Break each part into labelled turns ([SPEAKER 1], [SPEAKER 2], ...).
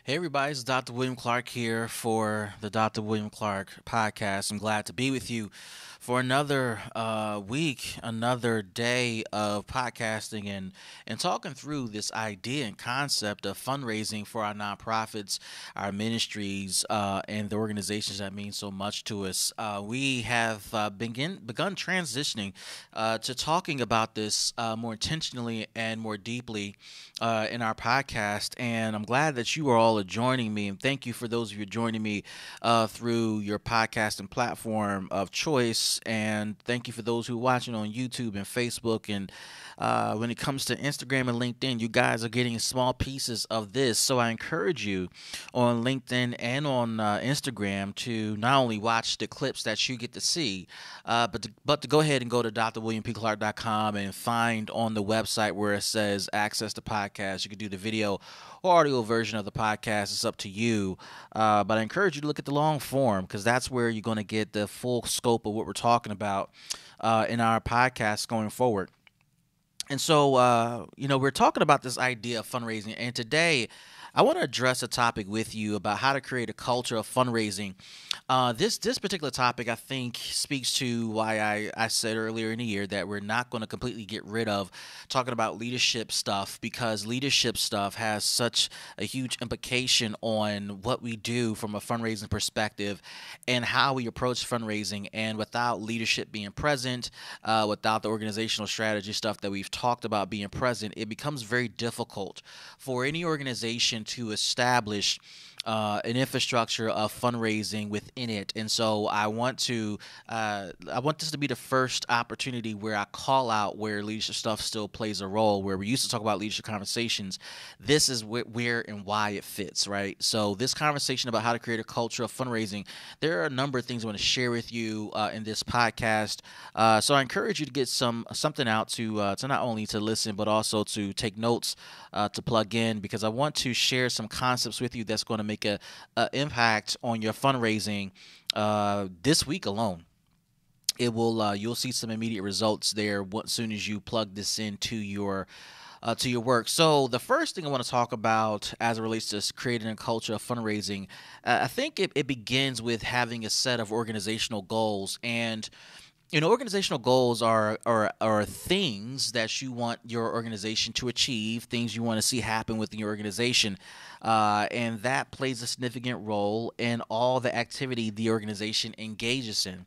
[SPEAKER 1] Hey everybody, it's Dr. William Clark here for the Dr. William Clark podcast. I'm glad to be with you for another week, another day of podcasting and talking through this idea and concept of fundraising for our nonprofits, our ministries, and the organizations that mean so much to us. We have begun transitioning to talking about this more intentionally and more deeply in our podcast. And I'm glad that you are all joining me. And thank you for those of you joining me through your podcasting platform of choice. And thank you for those who are watching on YouTube and Facebook. And when it comes to Instagram and LinkedIn, you guys are getting small pieces of this. So I encourage you on LinkedIn and on Instagram to not only watch the clips that you get to see, but to go ahead and go to drwilliampclark.com and find on the website where it says access to podcast. You can do the video or audio version of the podcast. It's up to you. But I encourage you to look at the long form because that's where you're going to get the full scope of what we're talking about in our podcast going forward. And so, we're talking about this idea of fundraising. And today, I want to address a topic with you about how to create a culture of fundraising. This particular topic, I think, speaks to why I said earlier in the year that we're not going to completely get rid of talking about leadership stuff because leadership stuff has such a huge implication on what we do from a fundraising perspective and how we approach fundraising. And without leadership being present, without the organizational strategy stuff that we've talked about being present, it becomes very difficult for any organization to establish an infrastructure of fundraising within it. And so I want this to be the first opportunity where I call out where leadership stuff still plays a role, where we used to talk about leadership conversations. This is where and why it fits, right? So this conversation about how to create a culture of fundraising, there are a number of things I want to share with you in this podcast. So I encourage you to get something out to not only to listen but also to take notes, to plug in, because I want to share some concepts with you that's going to make a impact on your fundraising this week alone. It will you'll see some immediate results there as soon as you plug this into your work. So the first thing I want to talk about as it relates to creating a culture of fundraising, I think it begins with having a set of organizational goals. And organizational goals are things that you want your organization to achieve, things you want to see happen within your organization, and that plays a significant role in all the activity the organization engages in.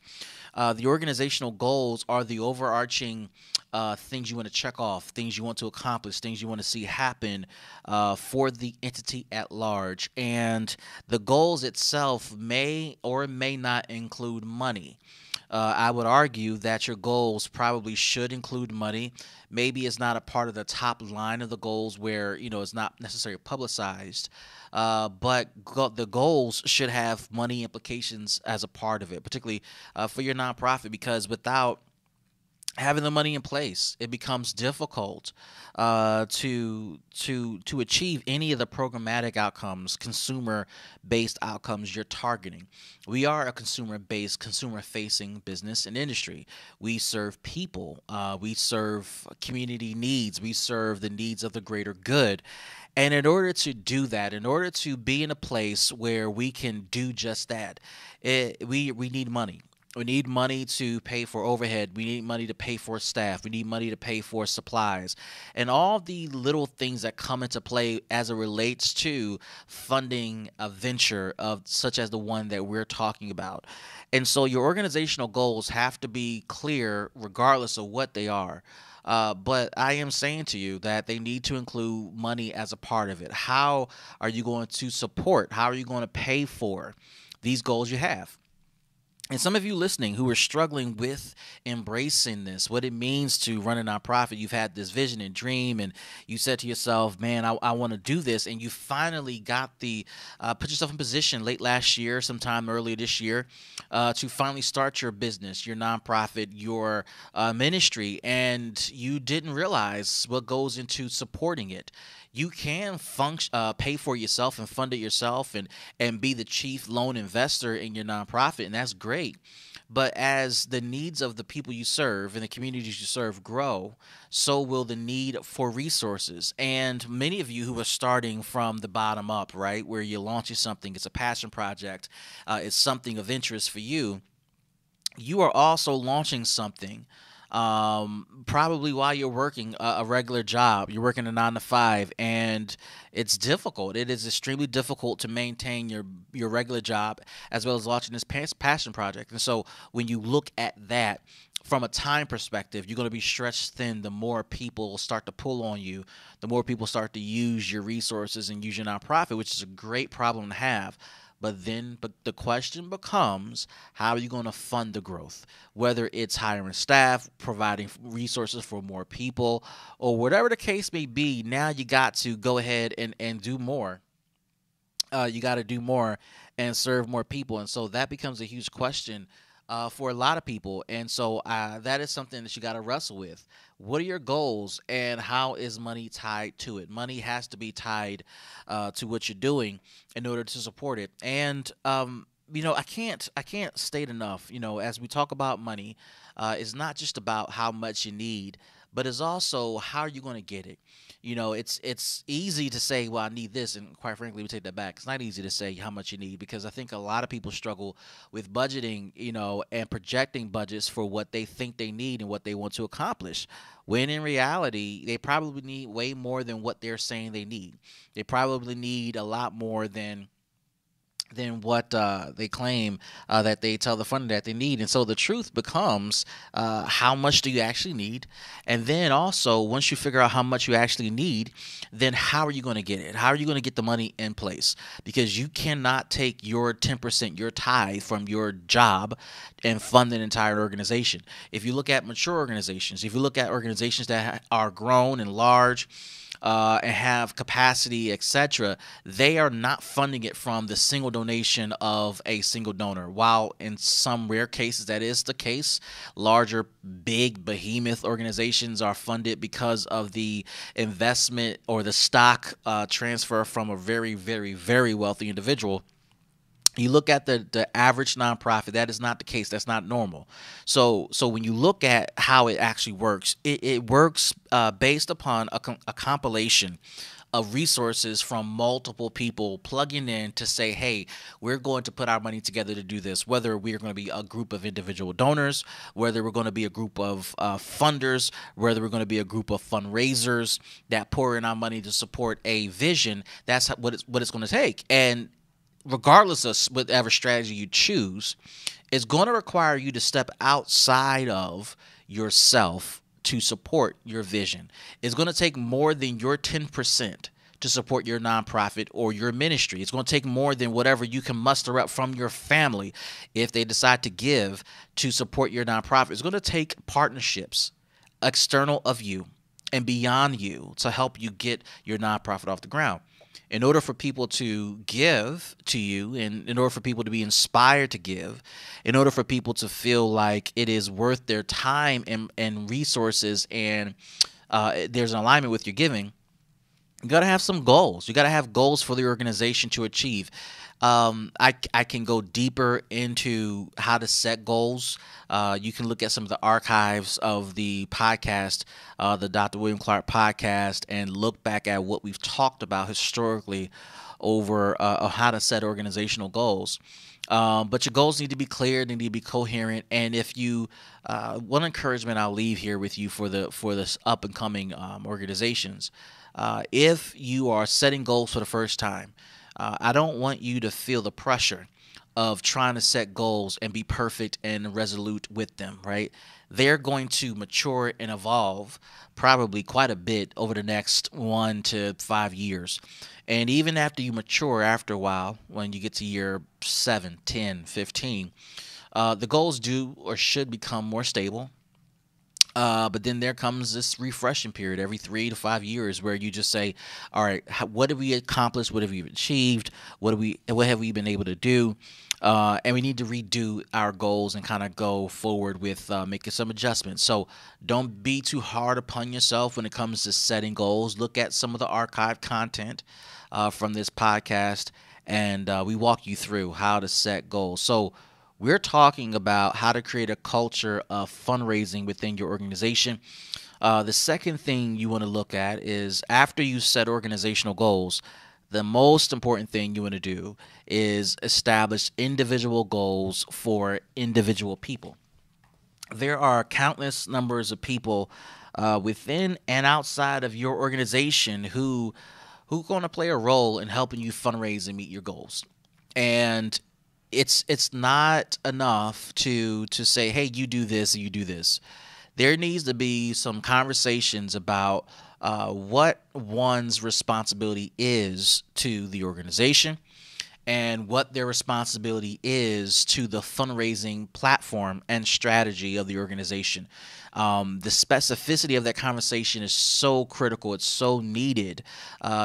[SPEAKER 1] The organizational goals are the overarching things you want to check off, things you want to accomplish, things you want to see happen for the entity at large. And the goals itself may or may not include money. I would argue that your goals probably should include money. Maybe it's not a part of the top line of the goals where it's not necessarily publicized, but the goals should have money implications as a part of it, particularly for your nonprofit, because without having the money in place, it becomes difficult to achieve any of the programmatic outcomes, consumer-based outcomes you're targeting. We are a consumer-based, consumer-facing business and industry. We serve people. We serve community needs. We serve the needs of the greater good. And in order to do that, in order to be in a place where we can do just that, we need money. We need money to pay for overhead. We need money to pay for staff. We need money to pay for supplies. And all the little things that come into play as it relates to funding a venture of such as the one that we're talking about. And so your organizational goals have to be clear regardless of what they are. But I am saying to you that they need to include money as a part of it. How are you going to support? How are you going to pay for these goals you have? And some of you listening who are struggling with embracing this, what it means to run a nonprofit, you've had this vision and dream, and you said to yourself, man, I want to do this. And you finally got put yourself in position late last year, sometime earlier this year, to finally start your business, your nonprofit, your ministry. And you didn't realize what goes into supporting it. You can pay for yourself and fund it yourself and be the chief lone investor in your nonprofit, and that's great. But as the needs of the people you serve and the communities you serve grow, so will the need for resources. And many of you who are starting from the bottom up, right, where you're launching something, it's a passion project, it's something of interest for you, you are also launching something probably while you're working a regular job. You're working a 9 to 5, and it's difficult. It is extremely difficult to maintain your regular job as well as launching this passion project. And so when you look at that from a time perspective, you're going to be stretched thin. The more people start to pull on you, the more people start to use your resources and use your nonprofit, which is a great problem to have. But the question becomes, how are you going to fund the growth? Whether it's hiring staff, providing resources for more people, or whatever the case may be, now you got to go ahead and do more. You got to do more and serve more people. And so that becomes a huge question for a lot of people. And so that is something that you got to wrestle with. What are your goals, and how is money tied to it? Money has to be tied to what you're doing in order to support it. And I can't state enough. As we talk about money, it's not just about how much you need, but it's also how you're going to get it. It's easy to say, well, I need this, and quite frankly, we take that back. It's not easy to say how much you need, because I think a lot of people struggle with budgeting, and projecting budgets for what they think they need and what they want to accomplish. When in reality, they probably need way more than what they're saying they need. They probably need a lot more than what they claim that they tell the funder that they need. And so the truth becomes, how much do you actually need? And then also, once you figure out how much you actually need, then how are you going to get it? How are you going to get the money in place? Because you cannot take your 10%, your tithe from your job, and fund an entire organization. If you look at mature organizations, if you look at organizations that are grown and large, and have capacity, etc., they are not funding it from the single donation of a single donor. While in some rare cases that is the case, larger, big, behemoth organizations are funded because of the investment or the stock transfer from a very, very, very wealthy individual. You look at the average nonprofit, that is not the case. That's not normal. So when you look at how it actually works, it works based upon a compilation of resources from multiple people plugging in to say, hey, we're going to put our money together to do this, whether we're going to be a group of individual donors, whether we're going to be a group of funders, whether we're going to be a group of fundraisers that pour in our money to support a vision. That's what it's going to take. And regardless of whatever strategy you choose, it's going to require you to step outside of yourself to support your vision. It's going to take more than your 10% to support your nonprofit or your ministry. It's going to take more than whatever you can muster up from your family if they decide to give to support your nonprofit. It's going to take partnerships external of you and beyond you to help you get your nonprofit off the ground. In order for people to give to you, and in order for people to be inspired to give, in order for people to feel like it is worth their time and resources, and there's an alignment with your giving, you got to have some goals. You got to have goals for the organization to achieve. I can go deeper into how to set goals. You can look at some of the archives of the podcast, the Dr. William Clark podcast, and look back at what we've talked about historically over how to set organizational goals. But your goals need to be clear, they need to be coherent. And if you, one encouragement I'll leave here with you for this up and coming organizations, if you are setting goals for the first time, I don't want you to feel the pressure of trying to set goals and be perfect and resolute with them, right? They're going to mature and evolve probably quite a bit over the next 1 to 5 years. And even after you mature, after a while, when you get to year 7, 10, 15, the goals do or should become more stable. But then there comes this refreshing period every 3 to 5 years where you just say, all right, what have we accomplished? What have we achieved? What have we been able to do? And we need to redo our goals and kind of go forward with making some adjustments. So don't be too hard upon yourself when it comes to setting goals. Look at some of the archived content from this podcast, and we walk you through how to set goals. So We're talking about how to create a culture of fundraising within your organization. The second thing you want to look at is after you set organizational goals, the most important thing you want to do is establish individual goals for individual people. There are countless numbers of people within and outside of your organization who going to play a role in helping you fundraise and meet your goals. And it's not enough to say, hey, you do this and you do this. There needs to be some conversations about what one's responsibility is to the organization and what their responsibility is to the fundraising platform and strategy of the organization. The specificity of that conversation is so critical. It's so needed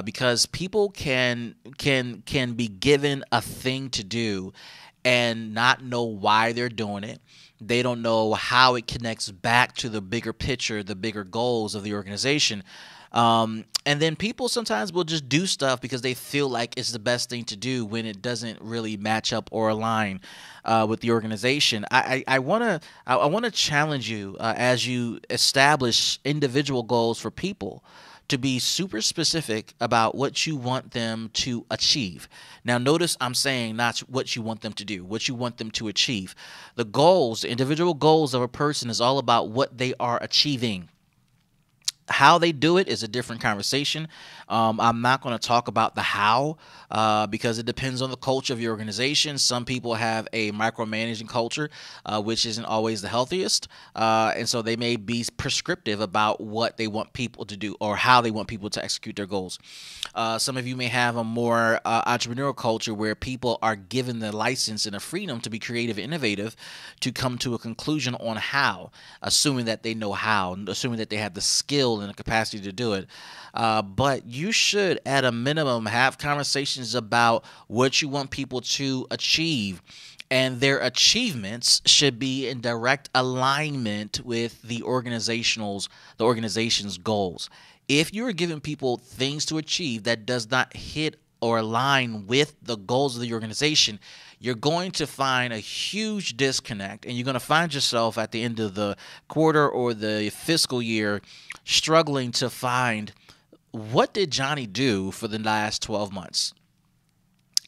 [SPEAKER 1] because people can be given a thing to do and not know why they're doing it. They don't know how it connects back to the bigger picture, the bigger goals of the organization. And then people sometimes will just do stuff because they feel like it's the best thing to do when it doesn't really match up or align with the organization. I wanna challenge you as you establish individual goals for people to be super specific about what you want them to achieve. Now, notice I'm saying not what you want them to do, what you want them to achieve. The goals, the individual goals of a person is all about what they are achieving. How they do it is a different conversation. I'm not going to talk about the how because it depends on the culture of your organization. Some people have a micromanaging culture, which isn't always the healthiest. And so they may be prescriptive about what they want people to do or how they want people to execute their goals. Some of you may have a more entrepreneurial culture where people are given the license and the freedom to be creative and innovative to come to a conclusion on how, assuming that they know how, assuming that they have the skill and the capacity to do it. But you should, at a minimum, have conversations about what you want people to achieve. And their achievements should be in direct alignment with the organization's goals. If you are giving people things to achieve that does not hit or align with the goals of the organization, you're going to find a huge disconnect, and you're going to find yourself at the end of the quarter or the fiscal year struggling to find, what did Johnny do for the last 12 months?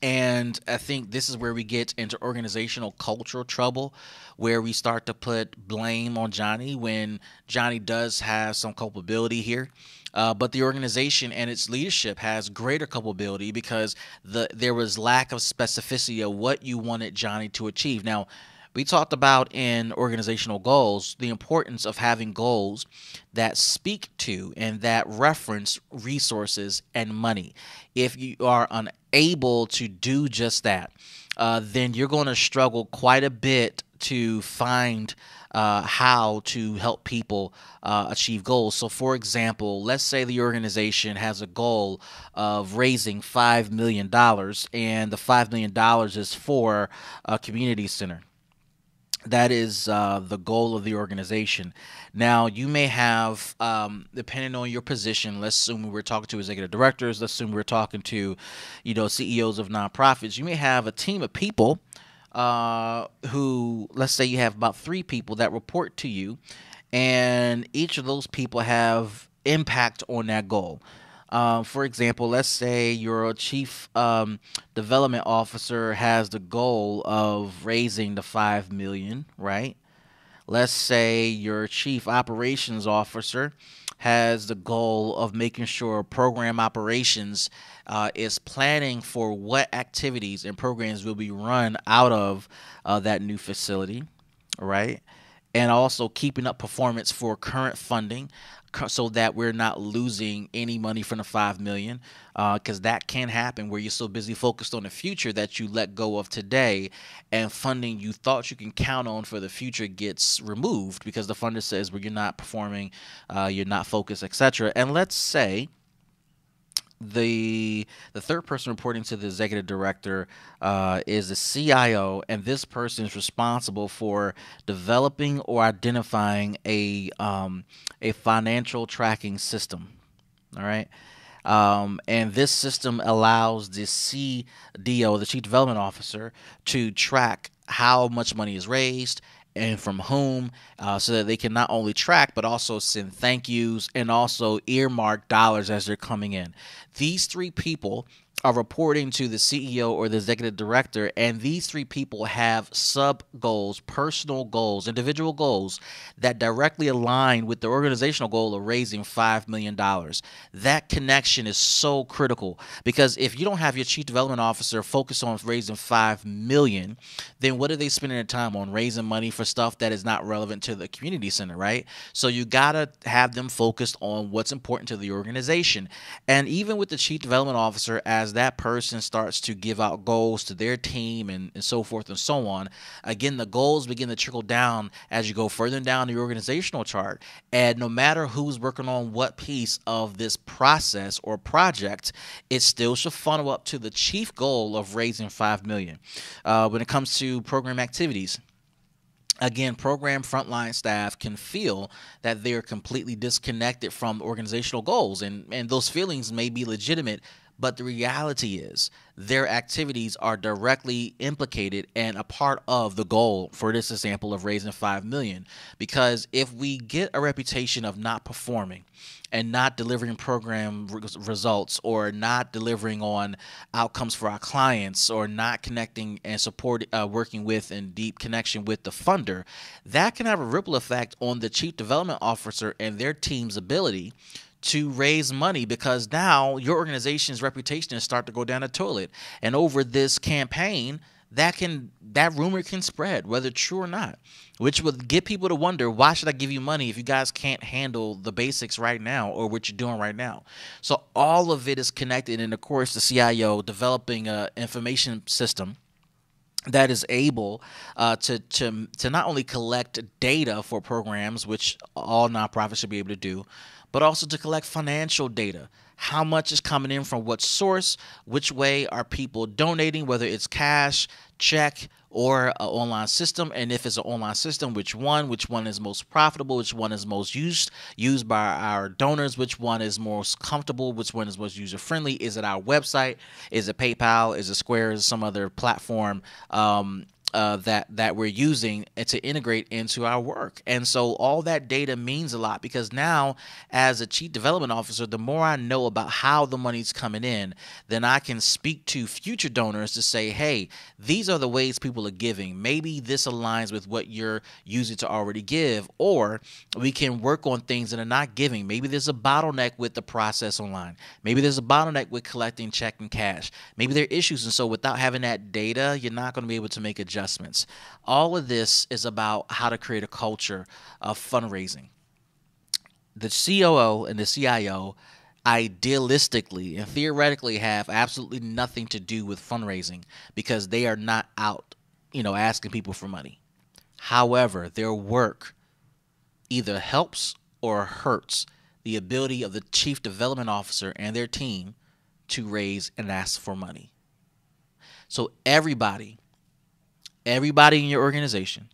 [SPEAKER 1] And I think this is where we get into organizational cultural trouble, where we start to put blame on Johnny when Johnny does have some culpability here. But the organization and its leadership has greater culpability because there was lack of specificity of what you wanted Johnny to achieve. Now, we talked about in organizational goals the importance of having goals that speak to and that reference resources and money. If you are unable to do just that, then you're going to struggle quite a bit to find how to help people achieve goals. So, for example, let's say the organization has a goal of raising $5 million, and the $5 million is for a community center. That is the goal of the organization. Now, you may have, depending on your position, let's assume we're talking to executive directors, let's assume we're talking to, CEOs of nonprofits. You may have a team of people who, let's say you have about 3 people that report to you, and each of those people have impact on that goal. For example, let's say your chief development officer has the goal of raising the 5 million, right? Let's say your chief operations officer has the goal of making sure program operations is planning for what activities and programs will be run out of that new facility, right? And also keeping up performance for current funding so that we're not losing any money from the 5 million, because that can happen where you're so busy focused on the future that you let go of today, and funding you thought you can count on for the future gets removed because the funder says, well, you're not performing, you're not focused, etc. And let's say the third person reporting to the executive director is the CIO, and this person is responsible for developing or identifying a financial tracking system. All right. And this system allows the CDO, the Chief Development Officer, to track how much money is raised and from whom, so that they can not only track but also send thank yous and also earmark dollars as they're coming in. These three people are reporting to the CEO or the executive director, and these three people have sub goals, personal goals, individual goals that directly align with the organizational goal of raising $5 million. That connection is so critical, because if you don't have your chief development officer focus on raising $5 million, then what are they spending their time on? Raising money for stuff that is not relevant to the community center, right? So you gotta have them focused on what's important to the organization. And even with the chief development officer, as that person starts to give out goals to their team and so forth and so on, again, the goals begin to trickle down as you go further down the organizational chart. And no matter who's working on what piece of this process or project, it still should funnel up to the chief goal of raising $5 million. When it comes to program activities, again, program frontline staff can feel that they're completely disconnected from organizational goals, and those feelings may be legitimate, but the reality is their activities are directly implicated and a part of the goal, for this example, of raising $5 million. Because if we get a reputation of not performing and not delivering program results, or not delivering on outcomes for our clients, or not connecting and support, working with in deep connection with the funder, that can have a ripple effect on the chief development officer and their team's ability to raise money, because now your organization's reputation is start to go down the toilet. And over this campaign, that rumor can spread, whether true or not, which would get people to wonder, why should I give you money if you guys can't handle the basics right now or what you're doing right now? So all of it is connected, and of course the CIO developing an information system that is able to not only collect data for programs, which all nonprofits should be able to do, but also to collect financial data. How much is coming in from what source? Which way are people donating, whether it's cash, check, or an online system? And if it's an online system, which one? Which one is most profitable? Which one is most used by our donors? Which one is most comfortable? Which one is most user friendly? Is it our website? Is it PayPal? Is it Square? Is it some other platform that we're using to integrate into our work? And so all that data means a lot, because now, as a chief development officer, the more I know about how the money's coming in, then I can speak to future donors to say, hey, these are the ways people are giving. Maybe this aligns with what you're using to already give, or we can work on things that are not giving. Maybe there's a bottleneck with the process online. Maybe there's a bottleneck with collecting check and cash. Maybe there are issues, and so without having that data, you're not going to be able to make adjustments. All of this is about how to create a culture of fundraising. The COO and the CIO idealistically and theoretically have absolutely nothing to do with fundraising, because they are not out, asking people for money. However, their work either helps or hurts the ability of the chief development officer and their team to raise and ask for money. So everybody in your organization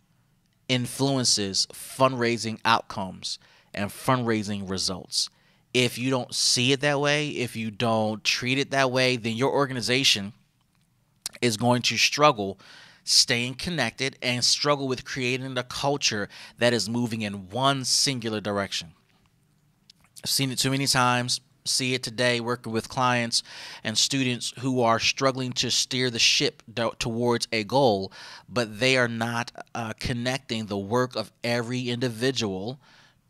[SPEAKER 1] influences fundraising outcomes and fundraising results. If you don't see it that way, if you don't treat it that way, then your organization is going to struggle staying connected and struggle with creating a culture that is moving in one singular direction. I've seen it too many times. See it today working with clients and students who are struggling to steer the ship towards a goal, but they are not connecting the work of every individual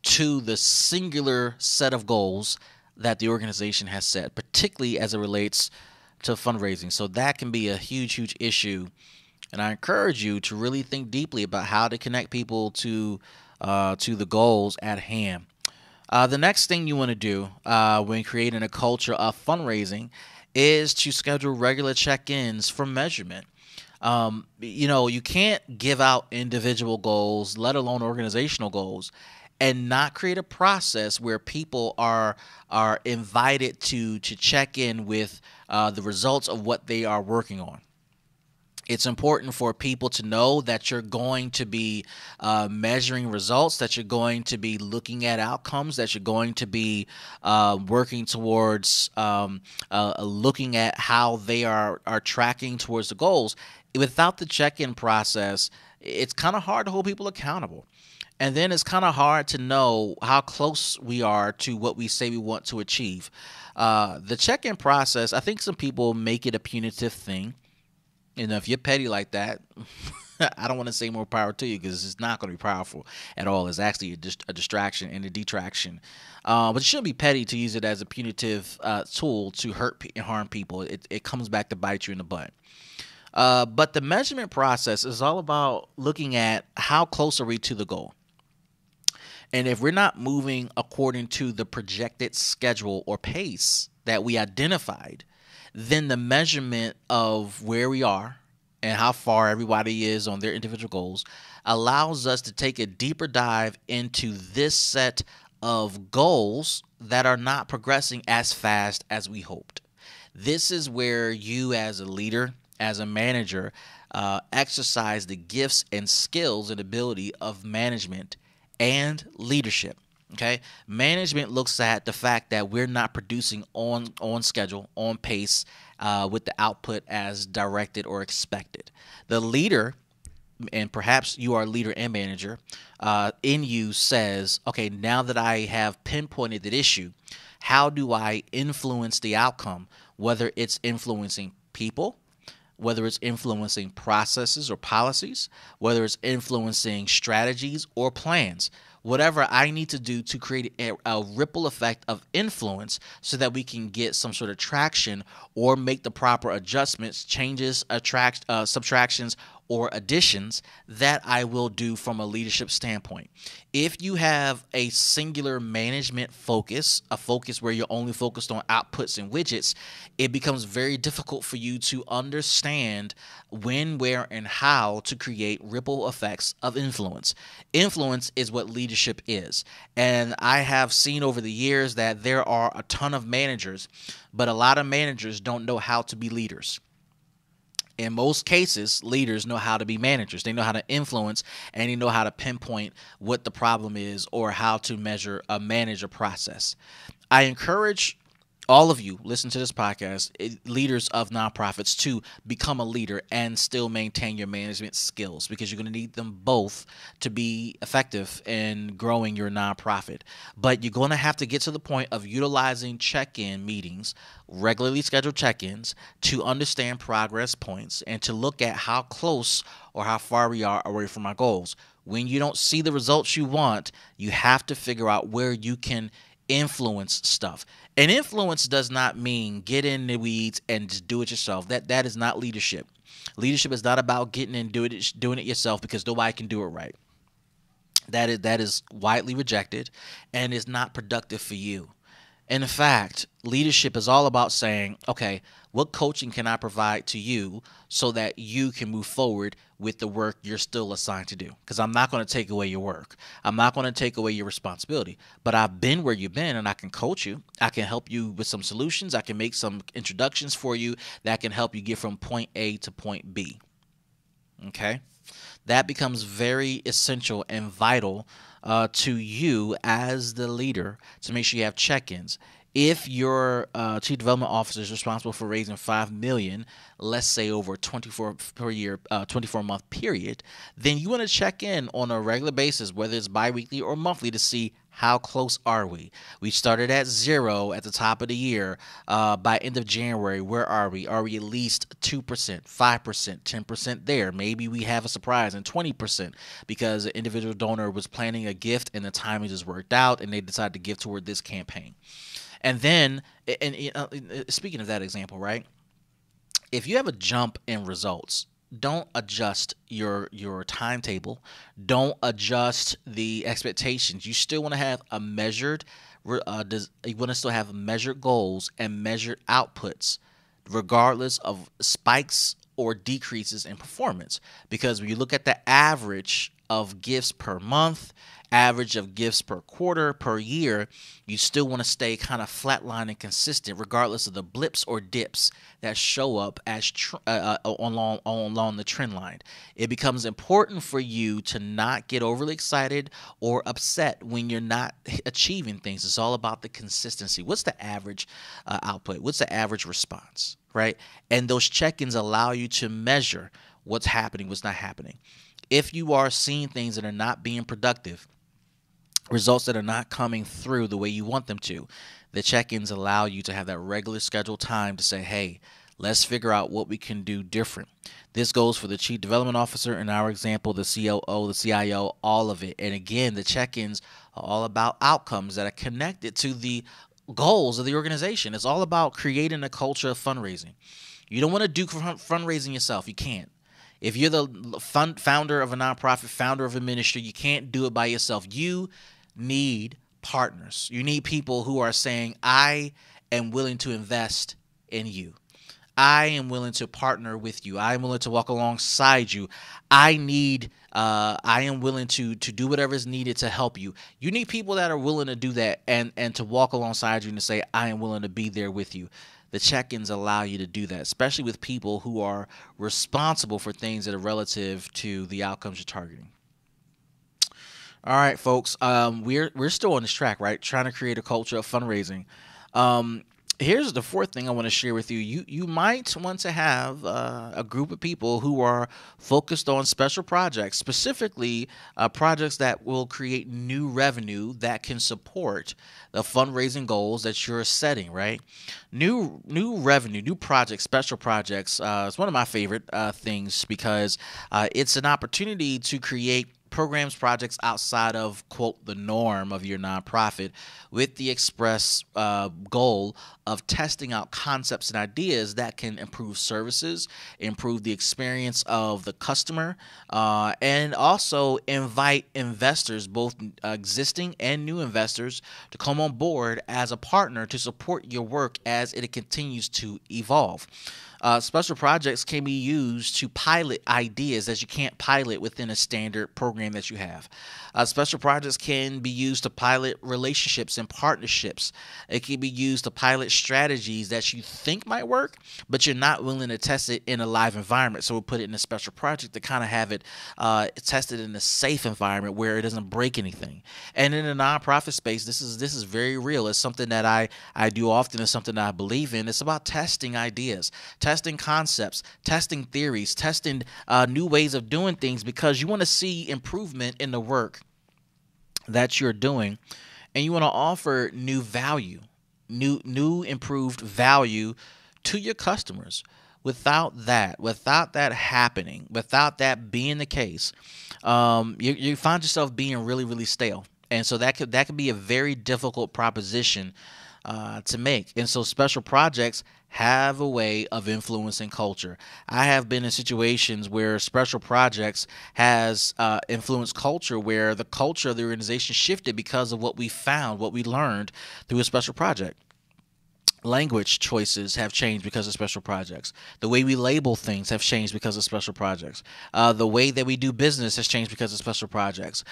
[SPEAKER 1] to the singular set of goals that the organization has set, particularly as it relates to fundraising. So that can be a huge issue, and I encourage you to really think deeply about how to connect people to the goals at hand. The next thing you want to do when creating a culture of fundraising is to schedule regular check-ins for measurement. You can't give out individual goals, let alone organizational goals, and not create a process where people are invited to check in with the results of what they are working on. It's important for people to know that you're going to be measuring results, that you're going to be looking at outcomes, that you're going to be working towards looking at how they are tracking towards the goals. Without the check-in process, it's kind of hard to hold people accountable. And then it's kind of hard to know how close we are to what we say we want to achieve. The check-in process, I think some people make it a punitive thing. If you're petty like that, I don't want to say more power to you, because it's not going to be powerful at all. It's actually a distraction and a detraction. But you shouldn't be petty to use it as a punitive tool to hurt and harm people. It comes back to bite you in the butt. But the measurement process is all about looking at how close are we to the goal. And if we're not moving according to the projected schedule or pace that we identified, then the measurement of where we are and how far everybody is on their individual goals allows us to take a deeper dive into this set of goals that are not progressing as fast as we hoped. This is where you, as a leader, as a manager, exercise the gifts and skills and ability of management and leadership. Okay, management looks at the fact that we're not producing on schedule, on pace, with the output as directed or expected. The leader, and perhaps you are leader and manager, in you says, okay, now that I have pinpointed that issue, how do I influence the outcome? Whether it's influencing people, whether it's influencing processes or policies, whether it's influencing strategies or plans. Whatever I need to do to create a ripple effect of influence so that we can get some sort of traction or make the proper adjustments, changes, subtractions, or additions, that I will do from a leadership standpoint. If you have a singular management focus, a focus where you're only focused on outputs and widgets, it becomes very difficult for you to understand when, where, and how to create ripple effects of influence. Influence is what leadership is. And I have seen over the years that there are a ton of managers, but a lot of managers don't know how to be leaders. In most cases, leaders know how to be managers. They know how to influence, and they know how to pinpoint what the problem is or how to manage a process. I encourage all of you listen to this podcast, leaders of nonprofits, to become a leader and still maintain your management skills, because you're going to need them both to be effective in growing your nonprofit. But you're going to have to get to the point of utilizing check-in meetings, regularly scheduled check-ins, to understand progress points and to look at how close or how far we are away from our goals. When you don't see the results you want, you have to figure out where you can influence stuff. And influence does not mean get in the weeds and just do it yourself. That is not leadership. Leadership is not about getting and doing it yourself because nobody can do it right. That is widely rejected and is not productive for you. In fact, leadership is all about saying, okay, what coaching can I provide to you so that you can move forward with the work you're still assigned to do? Because I'm not going to take away your work. I'm not going to take away your responsibility. But I've been where you've been, and I can coach you. I can help you with some solutions. I can make some introductions for you that can help you get from point A to point B. Okay? That becomes very essential and vital to you as the leader, to make sure you have check-ins. If your chief development officer is responsible for raising $5 million, let's say over a 24-month period, then you want to check in on a regular basis, whether it's biweekly or monthly, to see how close are we. We started at 0 at the top of the year. By end of January, where are we? Are we at least 2%, 5%, 10% there? Maybe we have a surprise in 20% because an individual donor was planning a gift and the timing just worked out and they decided to give toward this campaign. And then, speaking of that example, right? If you have a jump in results, don't adjust your timetable. Don't adjust the expectations. You still want to have a measured. You want to still have measured goals and measured outputs, regardless of spikes or decreases in performance. Because when you look at the average of gifts per month, average of gifts per quarter, per year, you still want to stay kind of flatline and consistent regardless of the blips or dips that show up as along the trend line. It becomes important for you to not get overly excited or upset when you're not achieving things. It's all about the consistency. What's the average output? What's the average response, right? And those check-ins allow you to measure what's happening, what's not happening. If you are seeing things that are not being productive, results that are not coming through the way you want them to, the check-ins allow you to have that regular scheduled time to say, hey, let's figure out what we can do different. This goes for the chief development officer, in our example, the COO, the CIO, all of it. And again, the check-ins are all about outcomes that are connected to the goals of the organization. It's all about creating a culture of fundraising. You don't want to do fundraising yourself. You can't. If you're the founder of a nonprofit, founder of a ministry, you can't do it by yourself. You need partners. You need people who are saying, I am willing to invest in you. I am willing to partner with you. I am willing to walk alongside you. I am willing to do whatever is needed to help you. You need people that are willing to do that and to walk alongside you and to say, I am willing to be there with you. The check-ins allow you to do that, especially with people who are responsible for things that are relative to the outcomes you're targeting. All right, folks, we're still on this track, right? Trying to create a culture of fundraising. Here's the fourth thing I want to share with you. You might want to have a group of people who are focused on special projects, specifically projects that will create new revenue that can support the fundraising goals that you're setting, right? New revenue, new projects, special projects. It's one of my favorite things because it's an opportunity to create programs, projects outside of, quote, the norm of your nonprofit with the express goal of testing out concepts and ideas that can improve services, improve the experience of the customer, and also invite investors, both existing and new investors, to come on board as a partner to support your work as it continues to evolve. Special projects can be used to pilot ideas that you can't pilot within a standard program that you have. Special projects can be used to pilot relationships and partnerships. It can be used to pilot strategies that you think might work, but you're not willing to test it in a live environment. So we'll put it in a special project to kind of have it tested in a safe environment where it doesn't break anything. And in the nonprofit space, this is very real. It's something that I do often. It's something that I believe in. It's about testing ideas, testing concepts, testing theories, testing new ways of doing things, because you want to see improvement in the work that you're doing, and you want to offer new value, new improved value to your customers. Without that happening, without that being the case, you find yourself being really, really stale. And so that could be a very difficult proposition to make. And so special projects have a way of influencing culture. I have been in situations where special projects has influenced culture, where the culture of the organization shifted because of what we found, what we learned through a special project. Language choices have changed because of special projects. The way we label things have changed because of special projects. The way that we do business has changed because of special projects.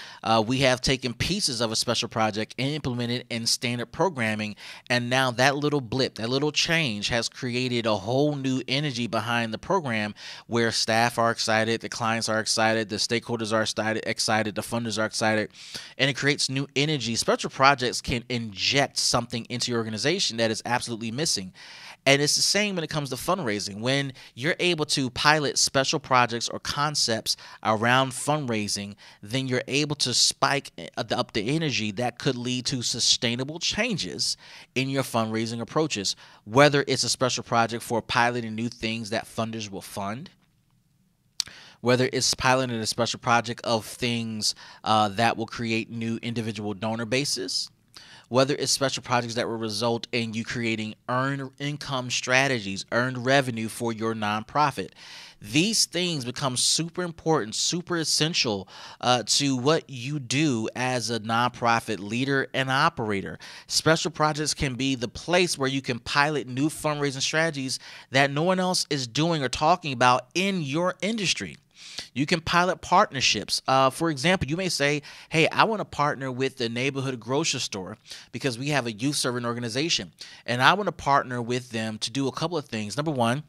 [SPEAKER 1] We have taken pieces of a special project and implemented in standard programming, and now that little blip, that little change has created a whole new energy behind the program where staff are excited, the clients are excited, the stakeholders are excited, the funders are excited, and it creates new energy. Special projects can inject something into your organization that is absolutely missing. And it's the same when it comes to fundraising. When you're able to pilot special projects or concepts around fundraising, then you're able to spike up the energy that could lead to sustainable changes in your fundraising approaches. Whether it's a special project for piloting new things that funders will fund, whether it's piloting a special project of things that will create new individual donor bases, whether it's special projects that will result in you creating earned income strategies, earned revenue for your nonprofit. These things become super important, super essential to what you do as a nonprofit leader and operator. Special projects can be the place where you can pilot new fundraising strategies that no one else is doing or talking about in your industry. You can pilot partnerships. For example, you may say, hey, I want to partner with the neighborhood grocery store because we have a youth serving organization. And I want to partner with them to do a couple of things. Number one,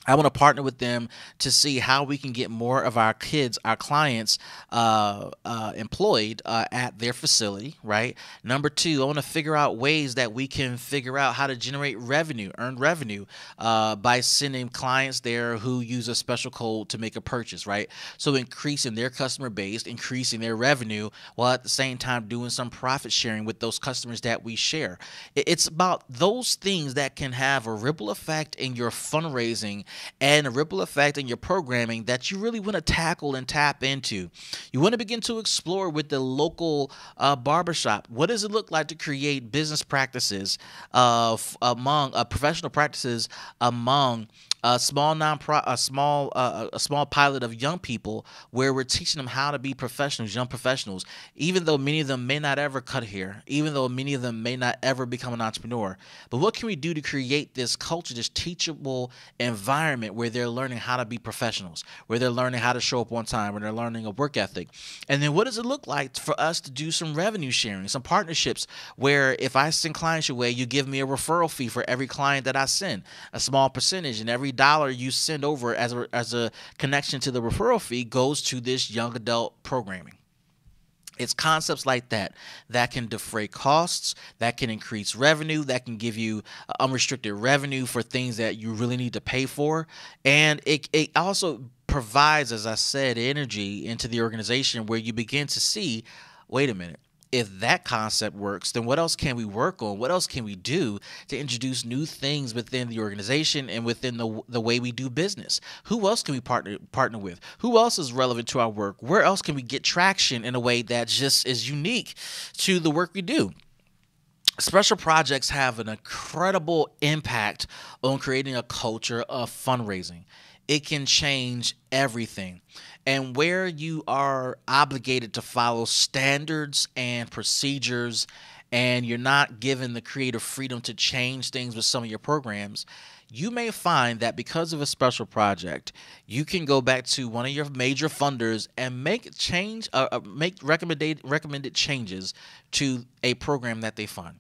[SPEAKER 1] I want to partner with them to see how we can get more of our kids, our clients, employed at their facility, right? Number two, I want to figure out ways that we can figure out how to generate revenue, earn revenue by sending clients there who use a special code to make a purchase, right? So increasing their customer base, increasing their revenue, while at the same time doing some profit sharing with those customers that we share. It's about those things that can have a ripple effect in your fundraising and a ripple effect in your programming that you really want to tackle and tap into. You want to begin to explore with the local barbershop. What does it look like to create business practices among professional practices among a small a small pilot of young people where we're teaching them how to be professionals, young professionals, even though many of them may not ever cut hair, even though many of them may not ever become an entrepreneur. But what can we do to create this culture, this teachable environment where they're learning how to be professionals, where they're learning how to show up on time, where they're learning a work ethic? And then what does it look like for us to do some revenue sharing, some partnerships where if I send clients your way, you give me a referral fee for every client that I send, a small percentage, and every dollar you send over as a connection to the referral fee goes to this young adult programming. It's concepts like that that can defray costs, that can increase revenue, that can give you unrestricted revenue for things that you really need to pay for. And it also provides, as I said, energy into the organization where you begin to see, wait a minute, if that concept works, then what else can we work on? What else can we do to introduce new things within the organization and within the way we do business? Who else can we partner with? Who else is relevant to our work? Where else can we get traction in a way that just is unique to the work we do? Special projects have an incredible impact on creating a culture of fundraising. It can change everything. And where you are obligated to follow standards and procedures, and you're not given the creative freedom to change things with some of your programs, you may find that because of a special project, you can go back to one of your major funders and make recommended changes to a program that they fund.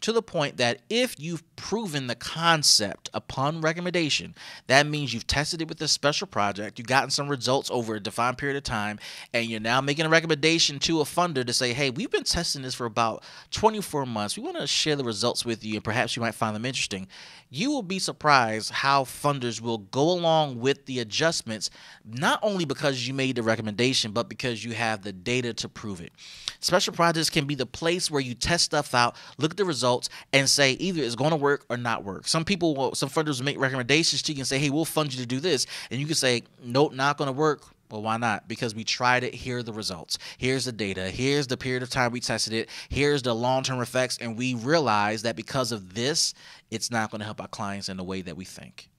[SPEAKER 1] To the point that if you've proven the concept upon recommendation, that means you've tested it with a special project, you've gotten some results over a defined period of time, and you're now making a recommendation to a funder to say, hey, we've been testing this for about 24 months. We want to share the results with you, and perhaps you might find them interesting. You will be surprised how funders will go along with the adjustments, not only because you made the recommendation, but because you have the data to prove it. Special projects can be the place where you test stuff out, look at the results, and say either it's going to work or not work. Some funders will make recommendations to you and say, hey, we'll fund you to do this. And you can say, nope, not going to work. Well, why not? Because we tried it. Here are the results. Here's the data. Here's the period of time we tested it. Here's the long-term effects. And we realize that because of this, it's not going to help our clients in the way that we think.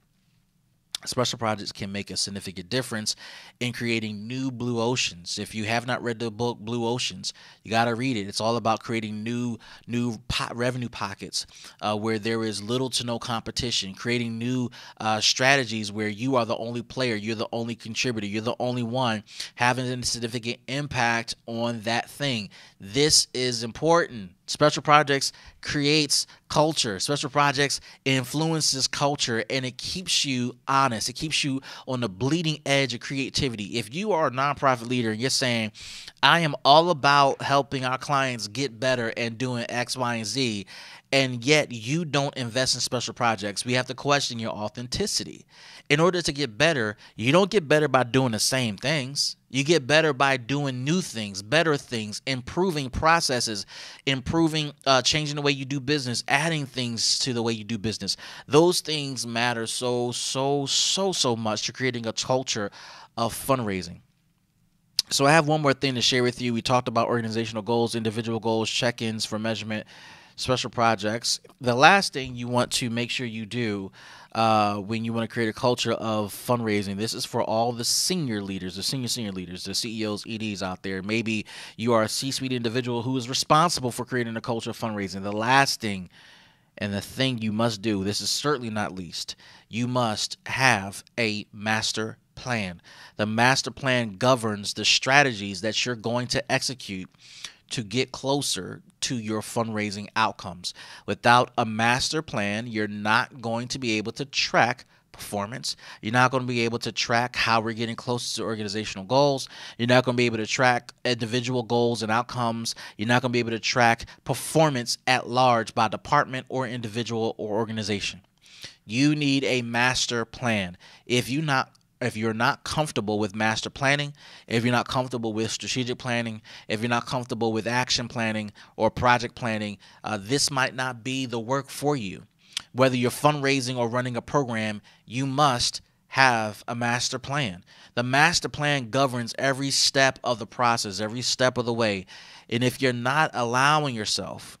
[SPEAKER 1] Special projects can make a significant difference in creating new blue oceans. If you have not read the book Blue Oceans, you got to read it. It's all about creating new revenue pockets where there is little to no competition, creating new strategies where you are the only player, you're the only contributor, you're the only one having a significant impact on that thing. This is important. Special projects creates culture. Special projects influences culture, and it keeps you honest. It keeps you on the bleeding edge of creativity. If you are a nonprofit leader and you're saying, I am all about helping our clients get better and doing X, Y, and Z, and yet you don't invest in special projects, we have to question your authenticity. In order to get better, you don't get better by doing the same things. You get better by doing new things, better things, improving processes, changing the way you do business, adding things to the way you do business. Those things matter so much to creating a culture of fundraising. So I have one more thing to share with you. We talked about organizational goals, individual goals, check-ins for measurement, special projects. The last thing you want to make sure you do when you want to create a culture of fundraising, this is for all the senior leaders, the senior leaders, the CEOs, EDs out there. Maybe you are a C-suite individual who is responsible for creating a culture of fundraising. The last thing and the thing you must do, this is certainly not least, you must have a master plan. The master plan governs the strategies that you're going to execute to get closer to your fundraising outcomes. Without a master plan, you're not going to be able to track performance. You're not going to be able to track how we're getting closer to organizational goals. You're not going to be able to track individual goals and outcomes. You're not going to be able to track performance at large by department or individual or organization. You need a master plan. If you're not comfortable with master planning, if you're not comfortable with strategic planning, if you're not comfortable with action planning or project planning, this might not be the work for you. Whether you're fundraising or running a program, you must have a master plan. The master plan governs every step of the process, every step of the way. And if you're not allowing yourself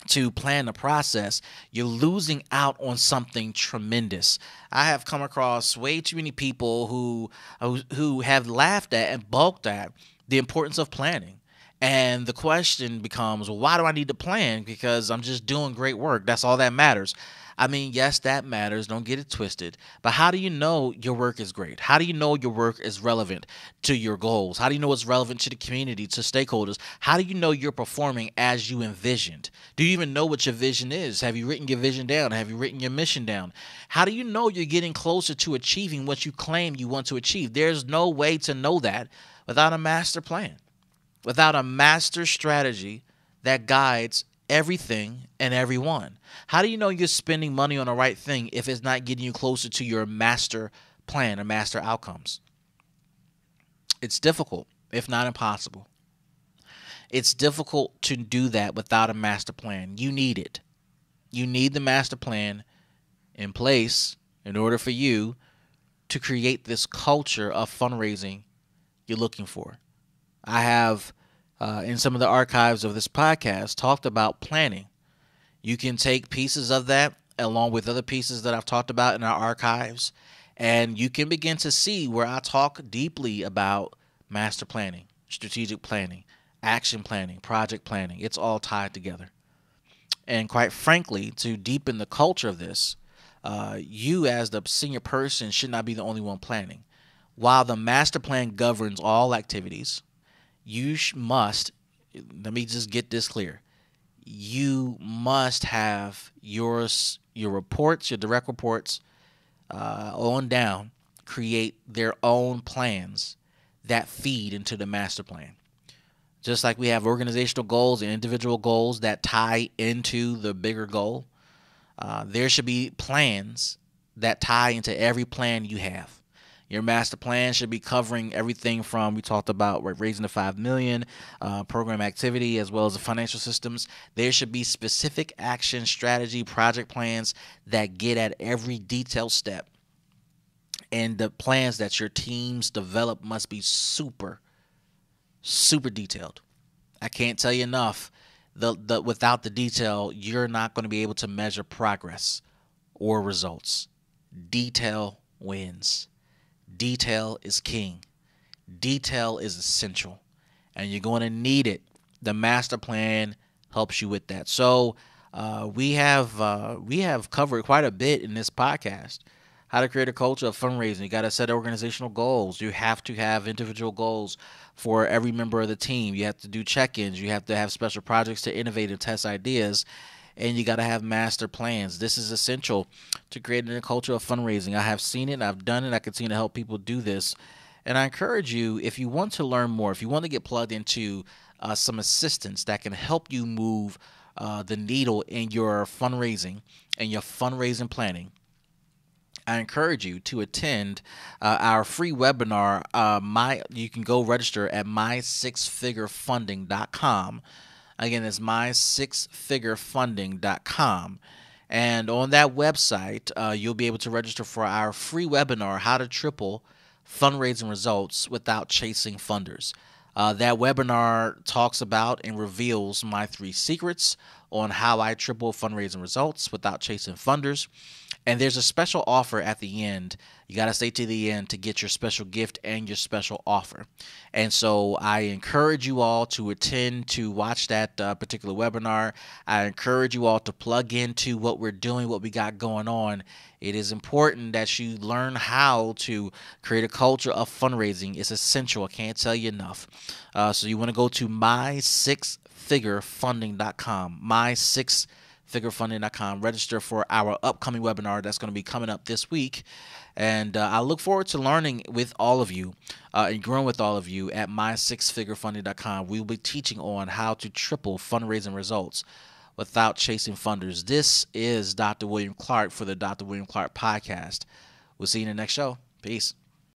[SPEAKER 1] to plan the process, you're losing out on something tremendous. I have come across way too many people who have laughed at and balked at the importance of planning. And the question becomes, well, why do I need to plan? Because I'm just doing great work. That's all that matters. I mean, yes, that matters. Don't get it twisted. But how do you know your work is great? How do you know your work is relevant to your goals? How do you know it's relevant to the community, to stakeholders? How do you know you're performing as you envisioned? Do you even know what your vision is? Have you written your vision down? Have you written your mission down? How do you know you're getting closer to achieving what you claim you want to achieve? There's no way to know that without a master plan, without a master strategy that guides everything and everyone. How do you know you're spending money on the right thing if it's not getting you closer to your master plan or master outcomes? It's difficult, if not impossible. It's difficult to do that without a master plan. You need it. You need the master plan in place in order for you to create this culture of fundraising you're looking for. I have, in some of the archives of this podcast, talked about planning. You can take pieces of that along with other pieces that I've talked about in our archives, and you can begin to see where I talk deeply about master planning, strategic planning, action planning, project planning. It's all tied together. And quite frankly, to deepen the culture of this, you as the senior person should not be the only one planning. While the master plan governs all activities, you must, let me just get this clear, you must have your reports, your direct reports on down, create their own plans that feed into the master plan. Just like we have organizational goals and individual goals that tie into the bigger goal, there should be plans that tie into every plan you have. Your master plan should be covering everything from, we talked about raising the $5 million, program activity, as well as the financial systems. There should be specific action, strategy, project plans that get at every detailed step. And the plans that your teams develop must be super, super detailed. I can't tell you enough. Without the detail, you're not going to be able to measure progress or results. Detail wins. Detail is king. Detail is essential, and you're going to need it. The master plan helps you with that. So we have covered quite a bit in this podcast. How to create a culture of fundraising. You got to set organizational goals. You have to have individual goals for every member of the team. You have to do check-ins. You have to have special projects to innovate and test ideas. And you got to have master plans. This is essential to creating a culture of fundraising. I have seen it. I've done it. I continue to help people do this. And I encourage you, if you want to learn more, if you want to get plugged into some assistance that can help you move the needle in your fundraising and your fundraising planning, I encourage you to attend our free webinar. You can go register at mysixfigurefunding.com. Again, it's mysixfigurefunding.com. And on that website, you'll be able to register for our free webinar, How to Triple Fundraising Results Without Chasing Funders. That webinar talks about and reveals my 3 secrets on how I triple fundraising results without chasing funders. And there's a special offer at the end. You got to stay to the end to get your special gift and your special offer. And so I encourage you all to attend to watch that particular webinar. I encourage you all to plug into what we're doing, what we got going on. It is important that you learn how to create a culture of fundraising. It's essential. I can't tell you enough. So you want to go to my6figurefunding.com, my6figurefunding.com. Register for our upcoming webinar that's going to be coming up this week. And I look forward to learning with all of you and growing with all of you at my6figurefunding.com. We will be teaching on how to triple fundraising results without chasing funders. This is Dr. William Clark for the Dr. William Clark podcast. We'll see you in the next show. Peace.